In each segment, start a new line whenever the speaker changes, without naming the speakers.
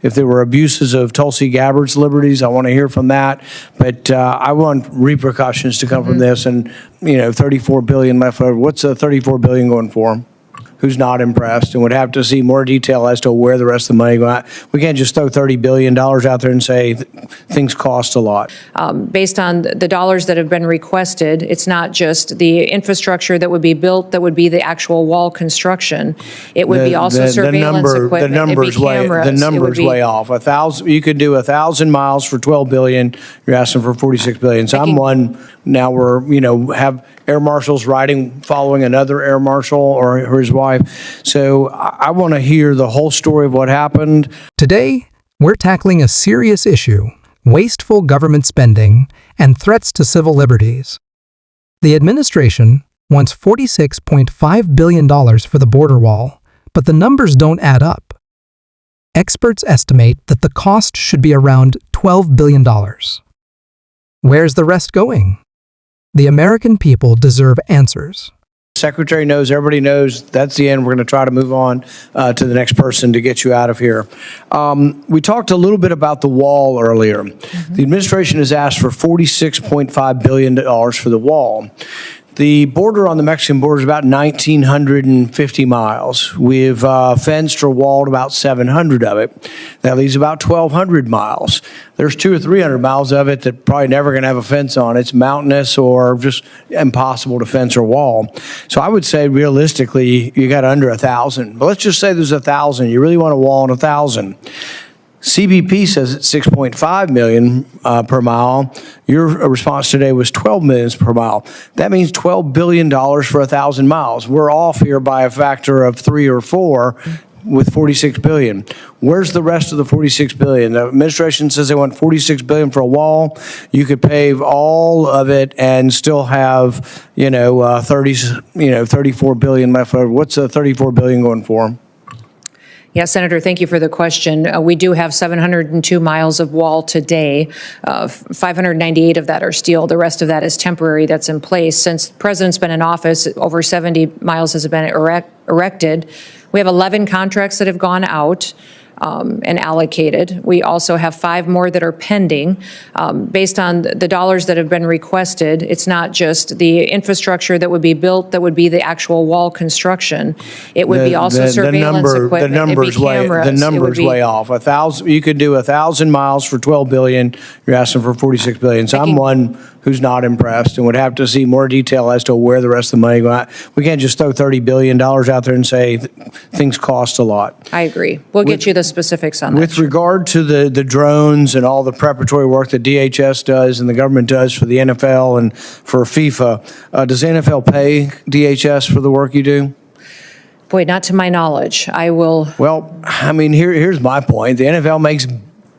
If there were abuses of Tulsi Gabbard's liberties, I want to hear from that. But I want repercussions to come from this. And, you know, $34 billion left over. What's the $34 billion going for? Who's not impressed and would have to see more detail as to where the rest of the money goes. We can't just throw $30 billion out there and say things cost a lot.
Based on the dollars that have been requested, it's not just the infrastructure that would be built, that would be the actual wall construction. It would be also surveillance equipment.
The number's way off. 1,000. You could do 1,000 miles for $12 billion. You're asking for $46 billion. So I'm one. Now we're, you know, have air marshals following another air marshal or his wife. So I want to hear the whole story of what happened.
Today, we're tackling a serious issue: wasteful government spending and threats to civil liberties. The administration wants $46.5 billion for the border wall, but the numbers don't add up. Experts estimate that the cost should be around $12 billion. Where's the rest going? The American people deserve answers.
Secretary knows, everybody knows, that's the end. We're going to try to move on to the next person to get you out of here. We talked a little bit about the wall earlier. The administration has asked for $46.5 billion for the wall. The border on the Mexican border is about 1,950 miles. We've fenced or walled about 700 of it. That leaves about 1,200 miles. There's 200 or 300 miles of it that probably never going to have a fence on. It's mountainous or just impossible to fence or wall. So I would say realistically, you got under 1,000. But let's just say there's 1,000. You really want to wall on 1,000. CBP says it's $6.5 million per mile. Your response today was $12 million per mile. That means $12 billion for 1,000 miles. We're off here by a factor of 3 or 4 with $46 billion. Where's the rest of the $46 billion? The administration says they want $46 billion for a wall. You could pave all of it and still have, $34 billion left over. What's the $34 billion going for?
Yes, Senator, thank you for the question. We do have 702 miles of wall today. 598 of that are steel. The rest of that is temporary, that's in place. Since the president's been in office, over 70 miles has been erected. We have 11 contracts that have gone out and allocated. We also have 5 more that are pending. Based on the dollars that have been requested, it's not just the infrastructure that would be built, that would be the actual wall construction. It would be also surveillance equipment.
The number's way off. 1,000. You could do 1,000 miles for $12 billion. You're asking for $46 billion. So I'm one who's not impressed and would have to see more detail as to where the rest of the money goes. We can't just throw $30 billion out there and say things cost a lot.
I agree. We'll get you the specifics on that.
With regard to the drones and all the preparatory work that DHS does and the government does for the NFL and for FIFA, does the NFL pay DHS for the work you do?
Boy, not to my knowledge. I will.
Well, I mean, here's my point. The NFL makes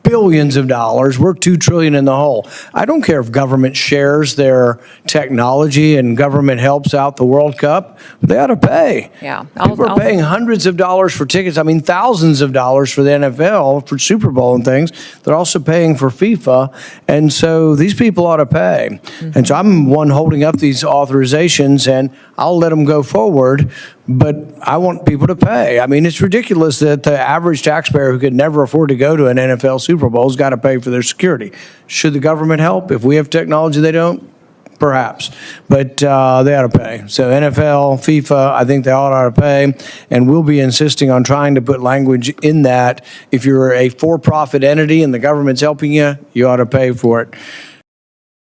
billions of dollars. We're $2 trillion in the hole. I don't care if government shares their technology and government helps out the World Cup. They ought to pay.
Yeah,
people are paying hundreds of dollars for tickets. I mean, thousands of dollars for the NFL, for Super Bowl and things. They're also paying for FIFA. And so these people ought to pay. And so I'm one holding up these authorizations, and I'll let them go forward. But I want people to pay. I mean, it's ridiculous that the average taxpayer who could never afford to go to an NFL Super Bowl has got to pay for their security. Should the government help? If we have technology they don't, perhaps. But they ought to pay. So NFL, FIFA, I think they all ought to pay. And we'll be insisting on trying to put language in that. If you're a for-profit entity and the government's helping you, you ought to pay for it.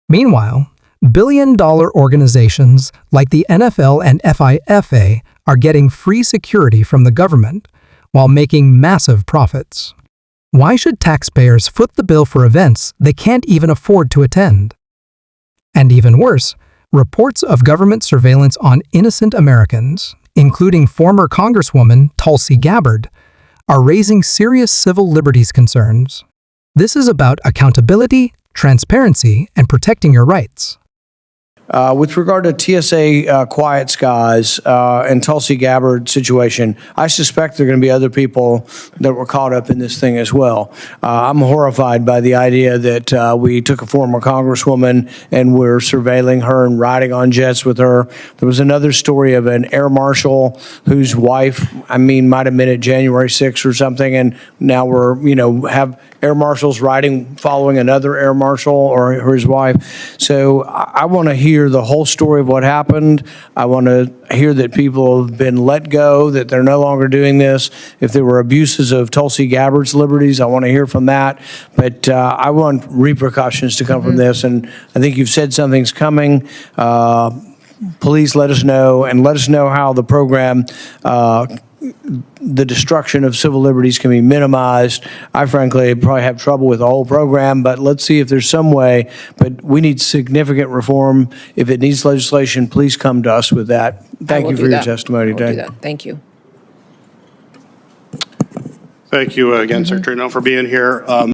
Meanwhile, billion-dollar organizations like the NFL and FIFA are getting free security from the government while making massive profits. Why should taxpayers foot the bill for events they can't even afford to attend? And even worse, reports of government surveillance on innocent Americans, including former Congresswoman Tulsi Gabbard, are raising serious civil liberties concerns. This is about accountability, transparency, and protecting your rights.
With regard to TSA Quiet Skies and Tulsi Gabbard situation, I suspect there are going to be other people that were caught up in this thing as well. I'm horrified by the idea that we took a former congresswoman and we're surveilling her and riding on jets with her. There was another story of an air marshal whose wife, might have been at January 6th or something, and now we're, have air marshals following another air marshal or his wife. So I want to hear the whole story of what happened. I want to hear that people have been let go, that they're no longer doing this. If there were abuses of Tulsi Gabbard's liberties, I want to hear from that. But I want repercussions to come from this. And I think you've said something's coming. Please let us know, and let us know how the program, the destruction of civil liberties can be minimized. I frankly probably have trouble with the whole program, but let's see if there's some way. But we need significant reform. If it needs legislation, please come to us with that. Thank you for your testimony today.
Thank you.
Thank you again, Secretary Noem, for being here.